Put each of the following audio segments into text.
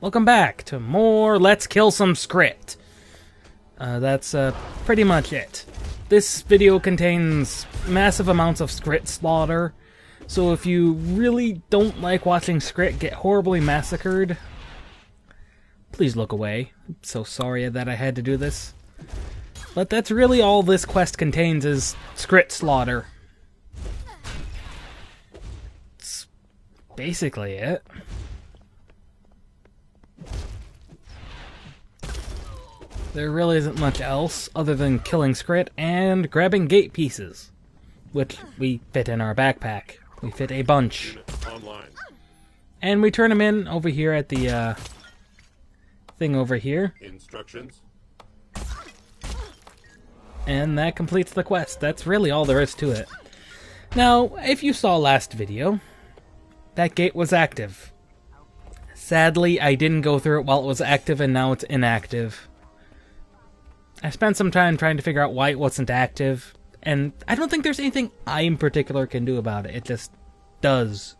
Welcome back to more Let's Kill Some Skritt. That's pretty much it. This video contains massive amounts of Skritt slaughter, so if you really don't like watching Skritt get horribly massacred, please look away. I'm so sorry that I had to do this. But that's really all this quest contains is Skritt slaughter. That's basically it. There really isn't much else other than killing Skritt and grabbing gate pieces, which we fit in our backpack. We fit a bunch. And we turn them in over here at the thing over here. Instructions. And that completes the quest. That's really all there is to it. Now, if you saw last video, that gate was active. Sadly, I didn't go through it while it was active and now it's inactive. I spent some time trying to figure out why it wasn't active, and I don't think there's anything I in particular can do about it. It just does.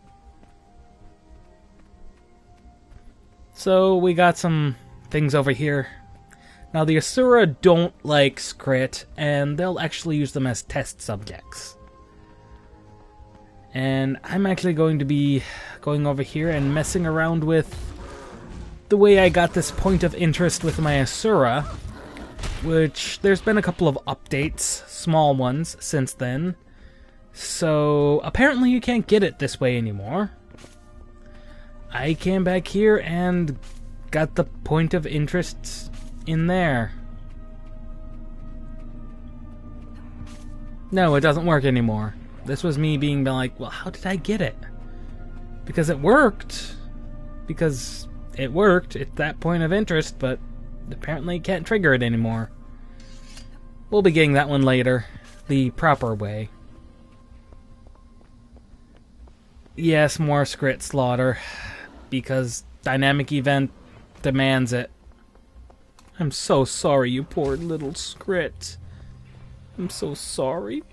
So we got some things over here. Now the Asura don't like Skritt, and they'll actually use them as test subjects. And I'm actually going to be going over here and messing around with the way I got this point of interest with my Asura, which there's been a couple of updates, small ones, since then. So apparently you can't get it this way anymore. I came back here and got the point of interest in there. No, it doesn't work anymore. This was me being like, well, how did I get it? Because it worked. Because it worked. It's that point of interest, but apparently you can't trigger it anymore. We'll be getting that one later. The proper way. Yes, more Skritt slaughter. Because dynamic event demands it. I'm so sorry, you poor little Skritt. I'm so sorry.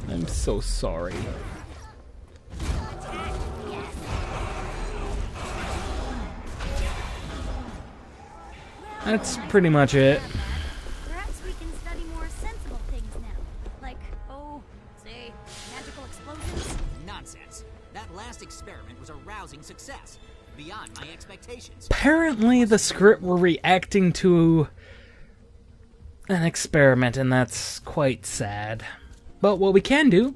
I'm so sorry. That's pretty much it. Perhaps we can study more sensible things now. Like, say, magical explosions? Nonsense. That last experiment was a rousing success. Beyond my expectations. Apparently the Skritt were reacting to an experiment, and that's quite sad. But what we can do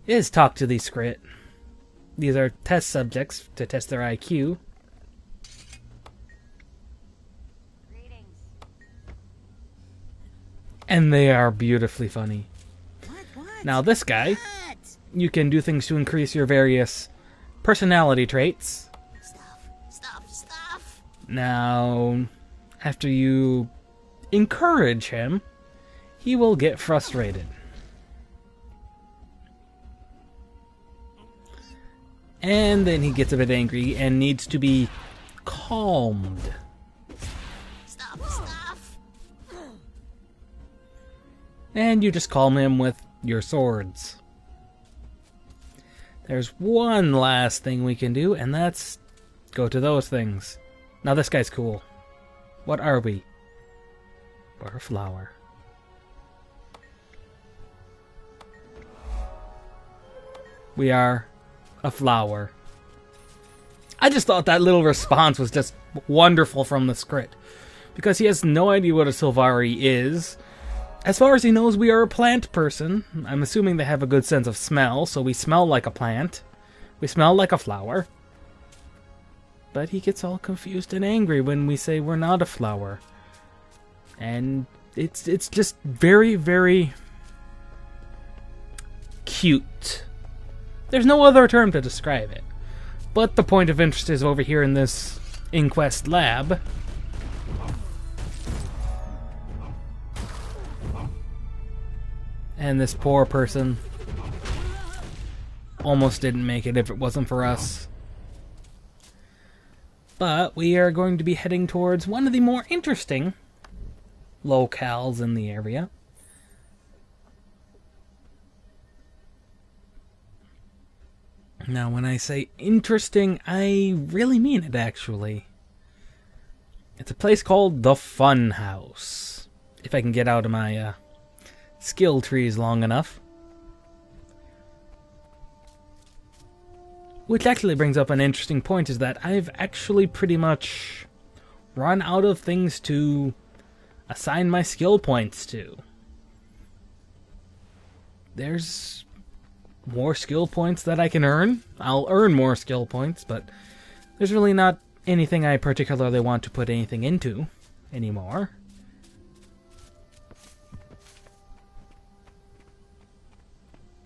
is talk to these Skritt. These are test subjects to test their IQ. And they are beautifully funny. Now this guy, you can do things to increase your various personality traits. Stuff. Now, after you encourage him, he will get frustrated. And then he gets a bit angry and needs to be calmed. Stuff. And you just calm him with your swords. There's one last thing we can do, and that's go to those things. Now this guy's cool. What are we? We're a flower. We are a flower. I just thought that little response was just wonderful from the Skritt, because he has no idea what a Sylvari is. As far as he knows, we are a plant person. I'm assuming they have a good sense of smell, so we smell like a plant. We smell like a flower. But he gets all confused and angry when we say we're not a flower. And it's just very, very cute. There's no other term to describe it. But the point of interest is over here in this Inquest lab. And this poor person almost didn't make it if it wasn't for us. But we are going to be heading towards one of the more interesting locales in the area. Now, when I say interesting, I really mean it, actually. It's a place called the Fun House. If I can get out of my skill trees long enough. Which actually brings up an interesting point, is that I've actually pretty much run out of things to assign my skill points to. There's more skill points that I can earn. I'll earn more skill points, but there's really not anything I particularly want to put anything into anymore.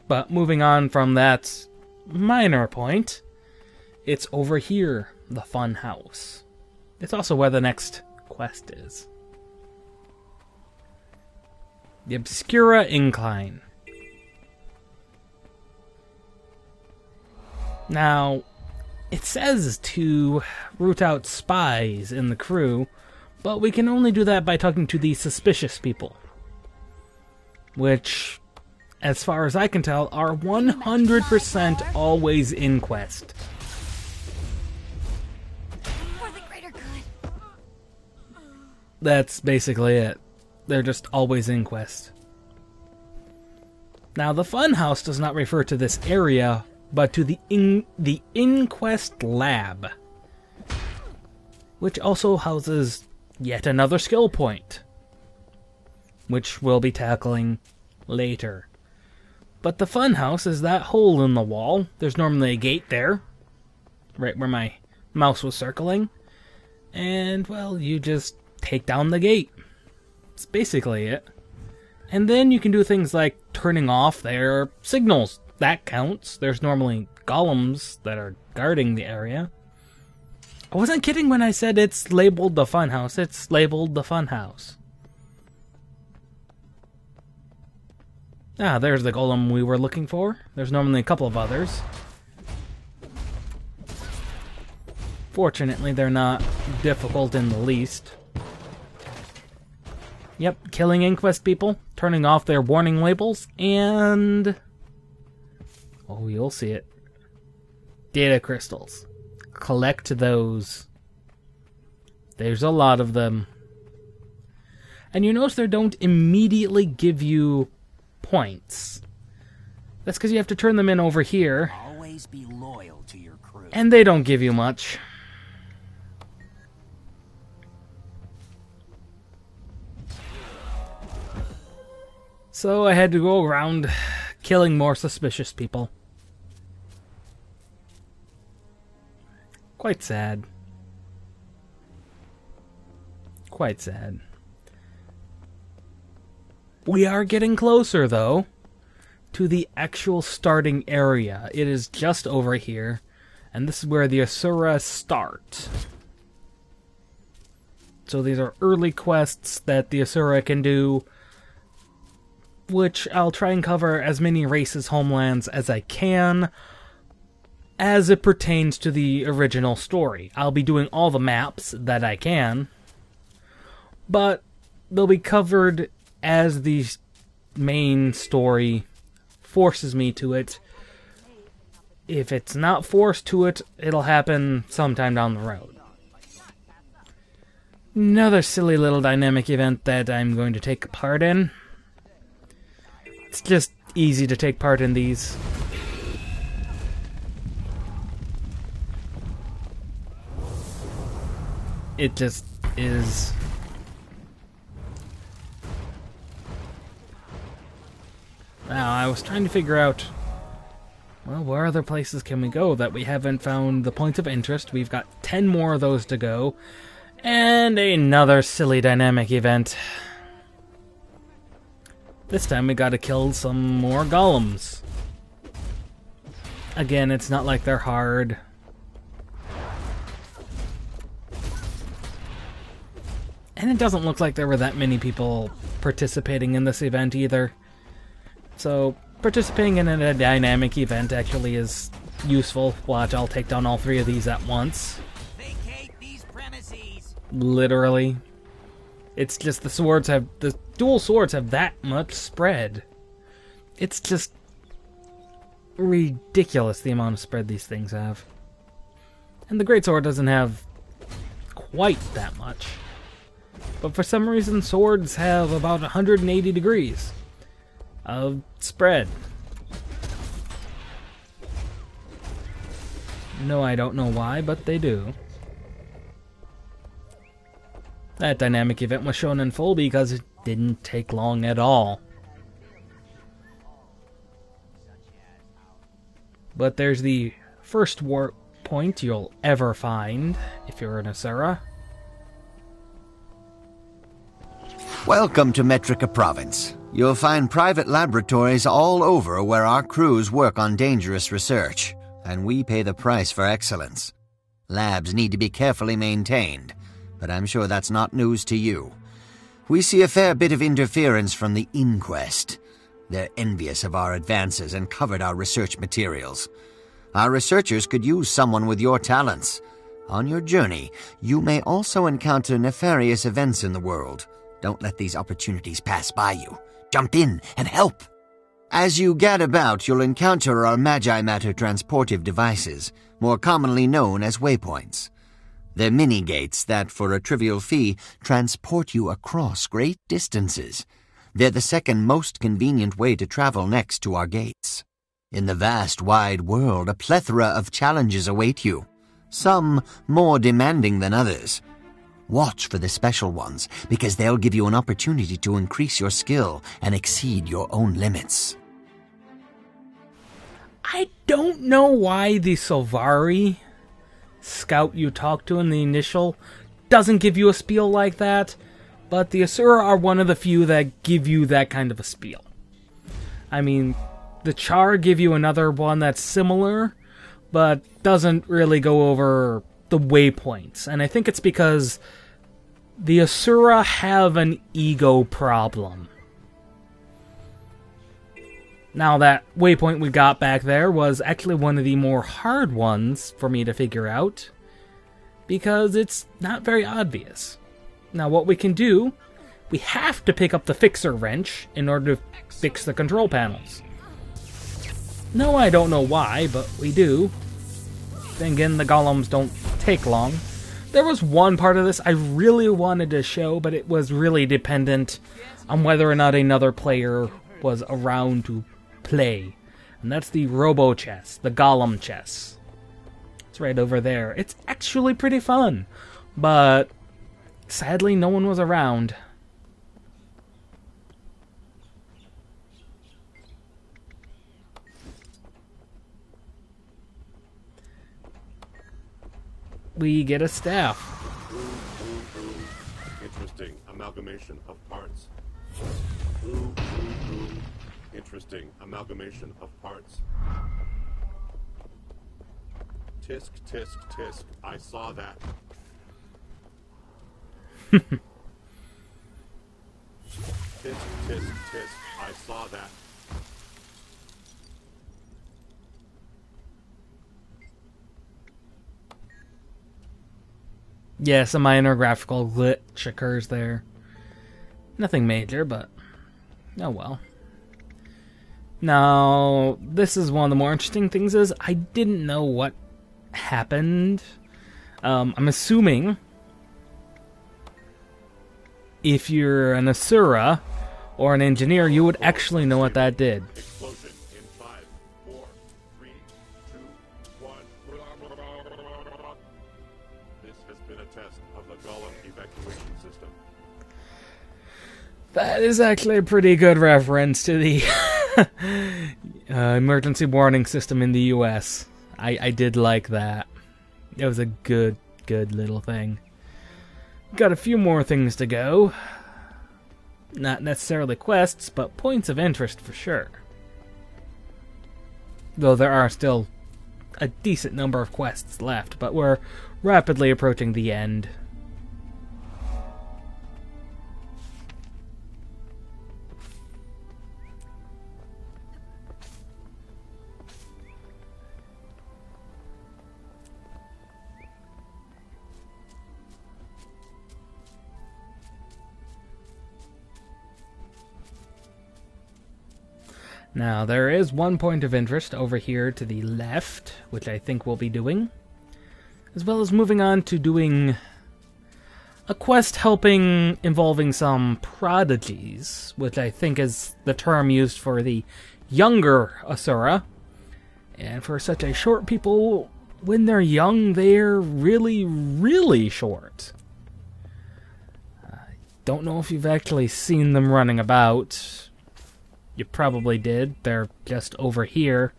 But moving on from that minor point, it's over here, the Fun House. It's also where the next quest is. The Obscura Incline. Now, it says to root out spies in the crew, but we can only do that by talking to the suspicious people. Which, as far as I can tell, are 100% always in quest. For the greater good. That's basically it. They're just always in quest. Now, the Fun House does not refer to this area, but to the Inquest Lab, which also houses yet another skill point, which we'll be tackling later. But the Fun House is that hole in the wall. There's normally a gate there, right where my mouse was circling, and, well, you just take down the gate. That's basically it. And then you can do things like turning off their signals. That counts. There's normally golems that are guarding the area. I wasn't kidding when I said it's labeled the Fun House. It's labeled the Fun House. Ah, there's the golem we were looking for. There's normally a couple of others. Fortunately, they're not difficult in the least. Yep, killing Inquest people, turning off their warning labels, and... oh, you'll see it. Data crystals. Collect those. There's a lot of them. And you notice they don't immediately give you points. That's because you have to turn them in over here. Always be loyal to your crew. And they don't give you much. So I had to go around killing more suspicious people. Quite sad. Quite sad. We are getting closer, though, to the actual starting area. It is just over here, and this is where the Asura start. So these are early quests that the Asura can do, which I'll try and cover as many races' homelands as I can, as it pertains to the original story. I'll be doing all the maps that I can, but they'll be covered as the main story forces me to it. If it's not forced to it, it'll happen sometime down the road. Another silly little dynamic event that I'm going to take part in. It's just easy to take part in these. It just is. Now, I was trying to figure out, well, where other places can we go that we haven't found the points of interest? We've got 10 more of those to go. And another silly dynamic event. This time we gotta kill some more golems. Again, it's not like they're hard. And it doesn't look like there were that many people participating in this event either. So, participating in a dynamic event actually is useful. Watch, I'll take down all 3 of these at once. Vacate these premises. Literally. It's just the dual swords have that much spread. It's just ridiculous the amount of spread these things have. And the greatsword doesn't have quite that much. But for some reason, swords have about 180 degrees of spread. No, I don't know why, but they do. That dynamic event was shown in full because it didn't take long at all. But there's the first warp point you'll ever find if you're an Asura. Welcome to Metrica Province. You'll find private laboratories all over where our crews work on dangerous research, and we pay the price for excellence. Labs need to be carefully maintained, but I'm sure that's not news to you. We see a fair bit of interference from the Inquest. They're envious of our advances and covered our research materials. Our researchers could use someone with your talents. On your journey, you may also encounter nefarious events in the world. Don't let these opportunities pass by you. Jump in and help! As you gad about, you'll encounter our Magi Matter transportive devices, more commonly known as waypoints. They're mini-gates that, for a trivial fee, transport you across great distances. They're the second most convenient way to travel next to our gates. In the vast, wide world, a plethora of challenges await you, some more demanding than others. Watch for the special ones, because they'll give you an opportunity to increase your skill and exceed your own limits. I don't know why the Silvari scout you talk to in the initial doesn't give you a spiel like that, but the Asura are one of the few that give you that kind of a spiel. I mean, the Char give you another one that's similar, but doesn't really go over the waypoints, and I think it's because the Asura have an ego problem. Now, that waypoint we got back there was actually one of the more hard ones for me to figure out, because it's not very obvious. Now, what we can do, we have to pick up the fixer wrench in order to fix the control panels. No, I don't know why, but we do. Then again, the golems don't take long. There was one part of this I really wanted to show, but it was really dependent on whether or not another player was around to play. And that's the robo chess, the golem chess. It's right over there. It's actually pretty fun, but sadly no one was around. We get a staff. Interesting amalgamation of parts. Interesting amalgamation of parts. Tisk, tisk, tisk. I saw that. Tisk, tisk, tisk. I saw that. Yes, a minor graphical glitch occurs there. Nothing major, but oh well. Now, this is one of the more interesting things is I didn't know what happened. I'm assuming if you're an Asura or an engineer, you would actually know what that did. Explosion in 5, 4, 3, 2, 1. This has been a test of the Golem evacuation system. That is actually a pretty good reference to the emergency warning system in the US. I did like that. It was a good little thing. Got a few more things to go. Not necessarily quests, but points of interest for sure. Though there are still a decent number of quests left, but we're rapidly approaching the end. Now, there is one point of interest over here to the left, which I think we'll be doing, as well as moving on to doing a quest involving some prodigies, which I think is the term used for the younger Asura. And for such a short people, when they're young, they're really, really short. I don't know if you've actually seen them running about. You probably did. They're just over here.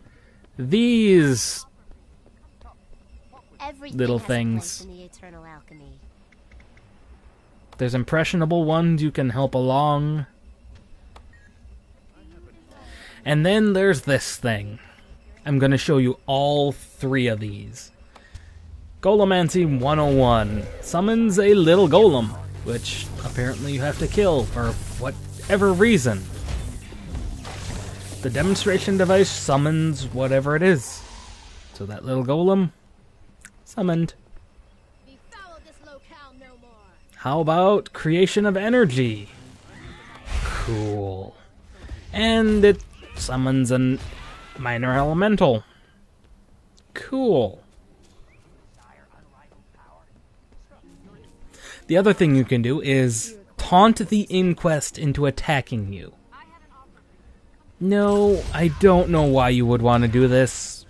These little things. In the eternal alchemy. There's impressionable ones you can help along. And then there's this thing. I'm going to show you all three of these. Golemancy 101 summons a little golem, which apparently you have to kill for whatever reason. The demonstration device summons whatever it is. So that little golem, summoned. How about creation of energy? Cool. And it summons a minor elemental. Cool. The other thing you can do is taunt the Inquest into attacking you. No, I don't know why you would want to do this.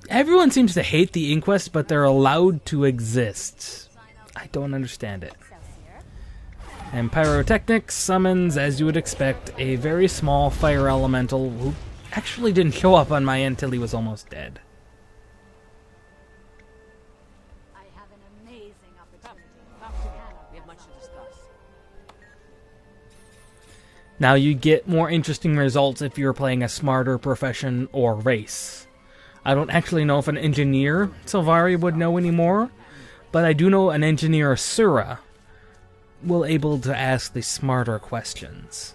Everyone seems to hate the Inquest, but they're allowed to exist. I don't understand it. And Pyrotechnics summons, as you would expect, a very small fire elemental who actually didn't show up on my end till he was almost dead. I have an amazing opportunity. We have much to discuss. Now you get more interesting results if you're playing a smarter profession or race. I don't actually know if an engineer Sylvari would know anymore, but I do know an engineer Asura will able to ask the smarter questions.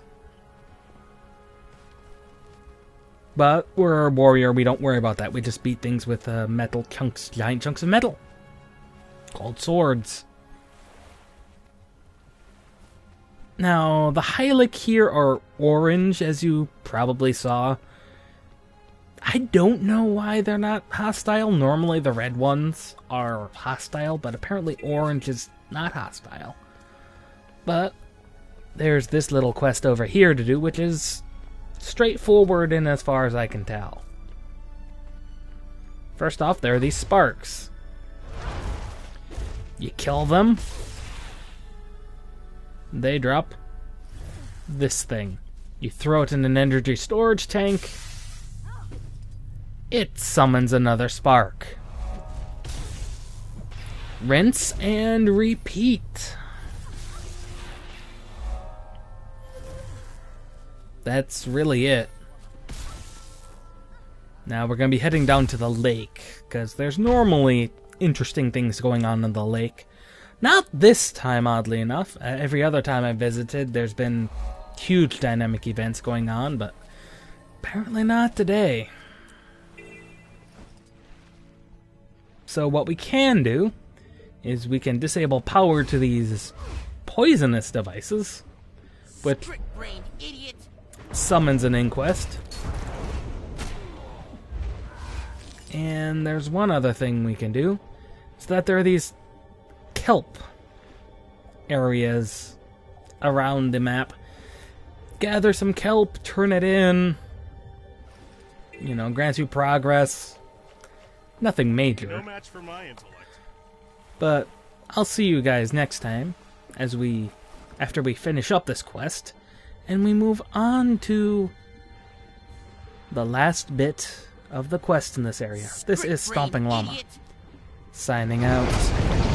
But we're a warrior, we don't worry about that. We just beat things with metal chunks, giant chunks of metal, called swords. Now, the Hylic here are orange, as you probably saw. I don't know why they're not hostile. Normally the red ones are hostile, but apparently orange is not hostile. But there's this little quest over here to do, which is straightforward in as far as I can tell. First off, there are these sparks. You kill them, they drop this thing. You throw it in an energy storage tank, it summons another spark. Rinse and repeat. That's really it. Now we're going to be heading down to the lake, because there's normally interesting things going on in the lake. Not this time, oddly enough. Every other time I visited, there's been huge dynamic events going on, but apparently not today. So what we can do is we can disable power to these poisonous devices, which summons an Inquest. And there's one other thing we can do. Is that there are these kelp areas around the map. Gather some kelp, turn it in. You know, grants you progress. Nothing major. No match for my intellect. But I'll see you guys next time after we finish up this quest and we move on to the last bit of the quest in this area. This is Stomping Llama. Signing out.